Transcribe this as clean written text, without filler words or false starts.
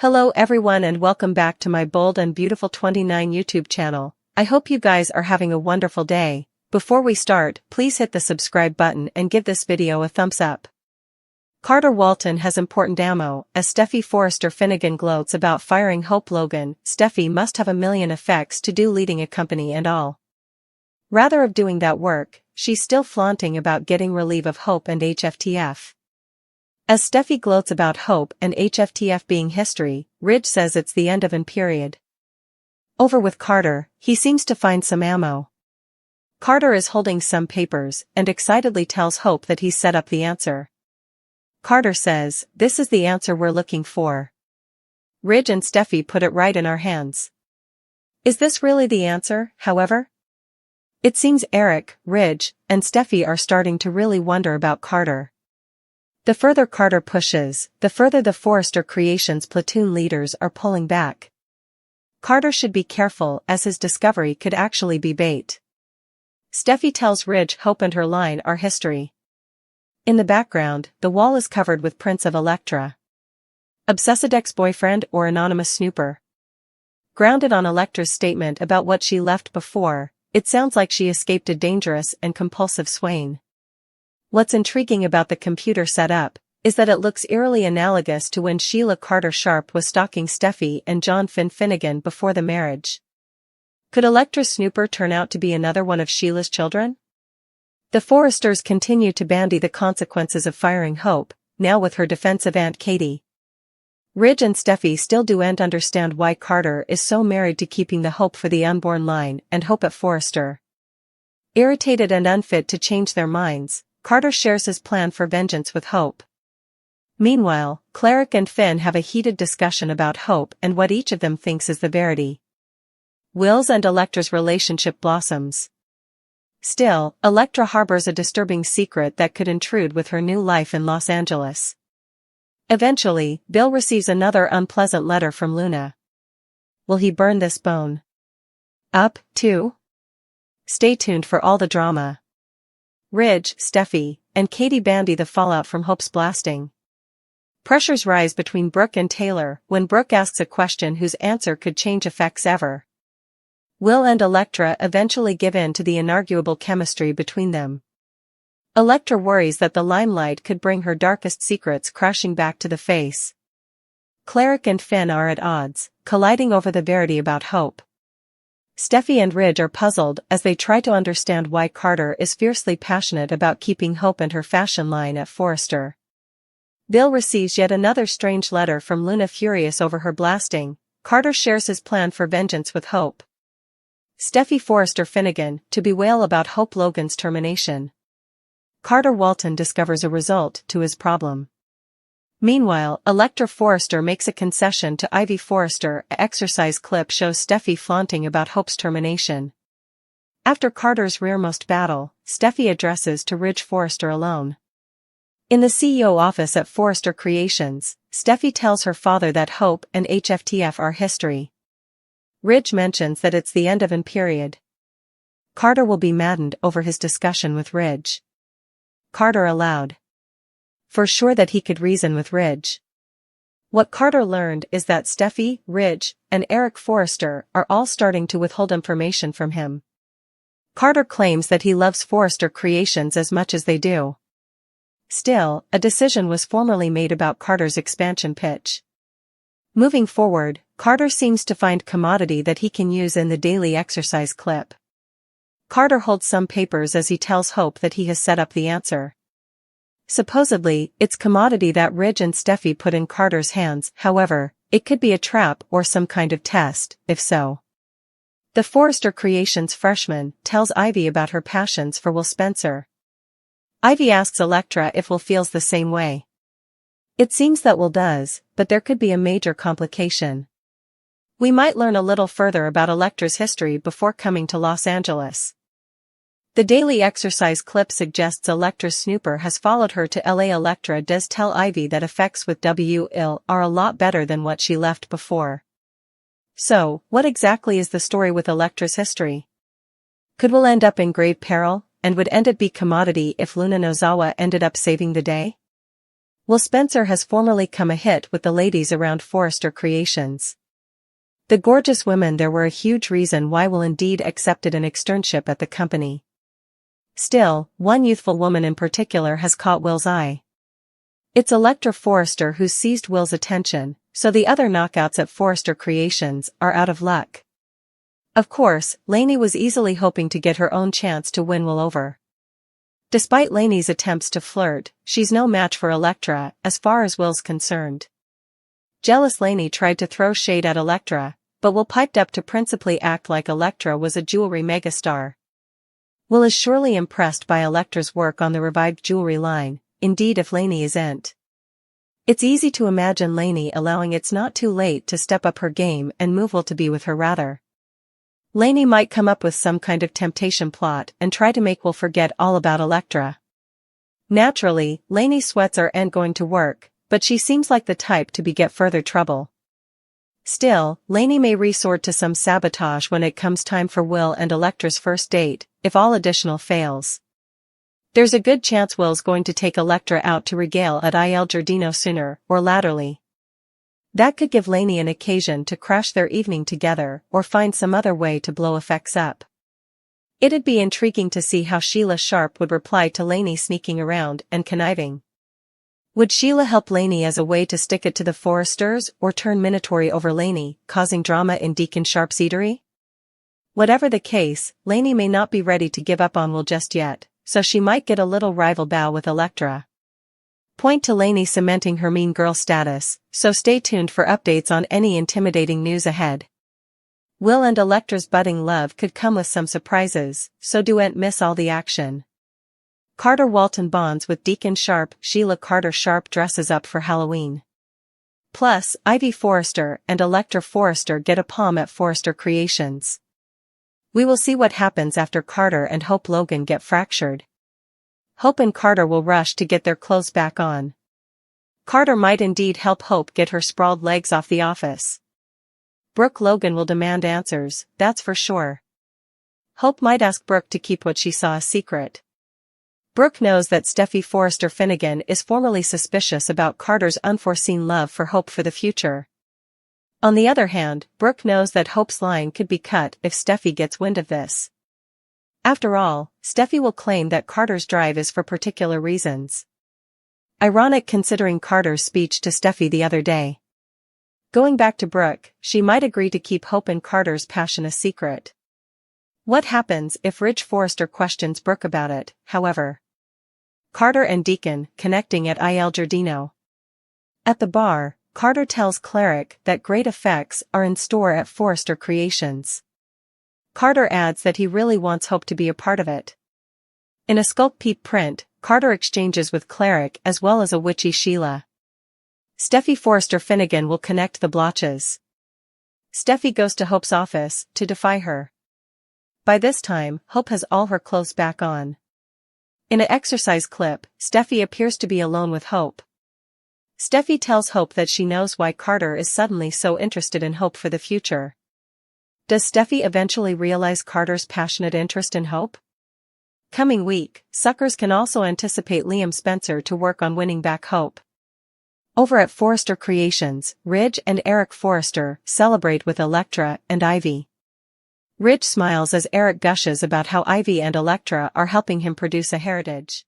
Hello everyone and welcome back to my Bold and Beautiful 29 YouTube channel. I hope you guys are having a wonderful day. Before we start, please hit the subscribe button and give this video a thumbs up. Carter Walton has important ammo. As Steffi Forrester Finnegan gloats about firing Hope Logan, Steffi must have a million effects to do leading a company and all. Rather of doing that work, she's still flaunting about getting relief of Hope and HFTF. As Steffi gloats about Hope and HFTF being history, Ridge says it's the end of an period. Over with Carter, he seems to find some ammo. Carter is holding some papers and excitedly tells Hope that he's set up the answer. Carter says, "This is the answer we're looking for. Ridge and Steffi put it right in our hands." Is this really the answer, however? It seems Eric, Ridge, and Steffi are starting to really wonder about Carter. The further Carter pushes, the further the Forrester Creations platoon leaders are pulling back. Carter should be careful as his discovery could actually be bait. Steffi tells Ridge Hope and her line are history. In the background, the wall is covered with prints of Elektra. Obsessed ex-boyfriend or anonymous snooper? Grounded on Elektra's statement about what she left before, it sounds like she escaped a dangerous and compulsive swain. What's intriguing about the computer setup is that it looks eerily analogous to when Sheila Carter Sharp was stalking Steffi and John Finn Finnegan before the marriage. Could Elektra's snooper turn out to be another one of Sheila's children? The Forresters continue to bandy the consequences of firing Hope, now with her defensive Aunt Katie. Ridge and Steffi still don't understand why Carter is so married to keeping the Hope for the unborn line and Hope at Forrester. Irritated and unfit to change their minds, Carter shares his plan for vengeance with Hope. Meanwhile, Cleric and Finn have a heated discussion about Hope and what each of them thinks is the verity. Will's and Elektra's relationship blossoms. Still, Elektra harbors a disturbing secret that could intrude with her new life in Los Angeles. Eventually, Bill receives another unpleasant letter from Luna. Will he burn this bone up, too? Stay tuned for all the drama. Ridge, Steffi, and Katie bandy the fallout from Hope's blasting. Pressures rise between Brooke and Taylor when Brooke asks a question whose answer could change effects ever. Will and Elektra eventually give in to the inarguable chemistry between them. Elektra worries that the limelight could bring her darkest secrets crashing back to the face. Cleric and Finn are at odds, colliding over the verity about Hope. Steffi and Ridge are puzzled as they try to understand why Carter is fiercely passionate about keeping Hope and her fashion line at Forrester. Bill receives yet another strange letter from Luna furious over her blasting. Carter shares his plan for vengeance with Hope. Steffi Forrester Finnegan to bewail about Hope Logan's termination. Carter Walton discovers a result to his problem. Meanwhile, Elektra Forrester makes a concession to Ivy Forrester. An exercise clip shows Steffi flaunting about Hope's termination. After Carter's rearmost battle, Steffi addresses to Ridge Forrester alone. In the CEO office at Forrester Creations, Steffi tells her father that Hope and HFTF are history. Ridge mentions that it's the end of an period. Carter will be maddened over his discussion with Ridge. Carter aloud. For sure that he could reason with Ridge. What Carter learned is that Steffi, Ridge, and Eric Forrester are all starting to withhold information from him. Carter claims that he loves Forrester Creations as much as they do. Still, a decision was formally made about Carter's expansion pitch. Moving forward, Carter seems to find commodity that he can use in the daily exercise clip. Carter holds some papers as he tells Hope that he has set up the answer. Supposedly, it's commodity that Ridge and Steffi put in Carter's hands. However, it could be a trap or some kind of test, if so. The Forrester Creations freshman tells Ivy about her passions for Will Spencer. Ivy asks Elektra if Will feels the same way. It seems that Will does, but there could be a major complication. We might learn a little further about Elektra's history before coming to Los Angeles. The daily exercise clip suggests Elektra's snooper has followed her to LA. Elektra does tell Ivy that effects with Will are a lot better than what she left before. So, what exactly is the story with Elektra's history? Could Will end up in grave peril, and would it be commodity if Luna Nozawa ended up saving the day? Will Spencer has formerly come a hit with the ladies around Forrester Creations. The gorgeous women there were a huge reason why Will indeed accepted an externship at the company. Still, one youthful woman in particular has caught Will's eye. It's Electra Forrester who's seized Will's attention, so the other knockouts at Forrester Creations are out of luck. Of course, Lainey was easily hoping to get her own chance to win Will over. Despite Lainey's attempts to flirt, she's no match for Electra as far as Will's concerned. Jealous Lainey tried to throw shade at Electra, but Will piped up to principally act like Electra was a jewelry megastar. Will is surely impressed by Electra's work on the revived jewelry line, indeed if Lainey isn't. It's easy to imagine Lainey allowing It's Not Too Late to step up her game and move Will to be with her rather. Lainey might come up with some kind of temptation plot and try to make Will forget all about Electra. Naturally, Lainey's sweats aren't going to work, but she seems like the type to beget further trouble. Still, Lainey may resort to some sabotage when it comes time for Will and Electra's first date, if all additional fails. There's a good chance Will's going to take Electra out to regale at Il Giardino sooner or laterally. That could give Lainey an occasion to crash their evening together or find some other way to blow effects up. It'd be intriguing to see how Sheila Sharp would reply to Lainey sneaking around and conniving. Would Sheila help Lainey as a way to stick it to the Forresters or turn minatory over Lainey, causing drama in Deacon Sharp's eatery? Whatever the case, Lainey may not be ready to give up on Will just yet, so she might get a little rival bow with Electra. Point to Lainey cementing her mean girl status, so stay tuned for updates on any intimidating news ahead. Will and Electra's budding love could come with some surprises, so don't miss all the action. Carter Walton bonds with Deacon Sharp. Sheila Carter Sharp dresses up for Halloween. Plus, Ivy Forrester and Electra Forrester get a palm at Forrester Creations. We will see what happens after Carter and Hope Logan get fractured. Hope and Carter will rush to get their clothes back on. Carter might indeed help Hope get her sprawled legs off the office. Brooke Logan will demand answers, that's for sure. Hope might ask Brooke to keep what she saw a secret. Brooke knows that Steffi Forrester Finnegan is formally suspicious about Carter's unforeseen love for Hope for the future. On the other hand, Brooke knows that Hope's line could be cut if Steffi gets wind of this. After all, Steffi will claim that Carter's drive is for particular reasons. Ironic considering Carter's speech to Steffi the other day. Going back to Brooke, she might agree to keep Hope and Carter's passion a secret. What happens if Ridge Forrester questions Brooke about it, however? Carter and Deacon connecting at Il Giardino. At the bar, Carter tells Cleric that great effects are in store at Forrester Creations. Carter adds that he really wants Hope to be a part of it. In a Skulk Peep print, Carter exchanges with Cleric as well as a witchy Sheila. Steffi Forrester Finnegan will connect the blotches. Steffi goes to Hope's office to defy her. By this time, Hope has all her clothes back on. In an exercise clip, Steffi appears to be alone with Hope. Steffi tells Hope that she knows why Carter is suddenly so interested in Hope for the future. Does Steffi eventually realize Carter's passionate interest in Hope? Coming week, suckers can also anticipate Liam Spencer to work on winning back Hope. Over at Forrester Creations, Ridge and Eric Forrester celebrate with Electra and Ivy. Ridge smiles as Eric gushes about how Ivy and Electra are helping him produce a heritage.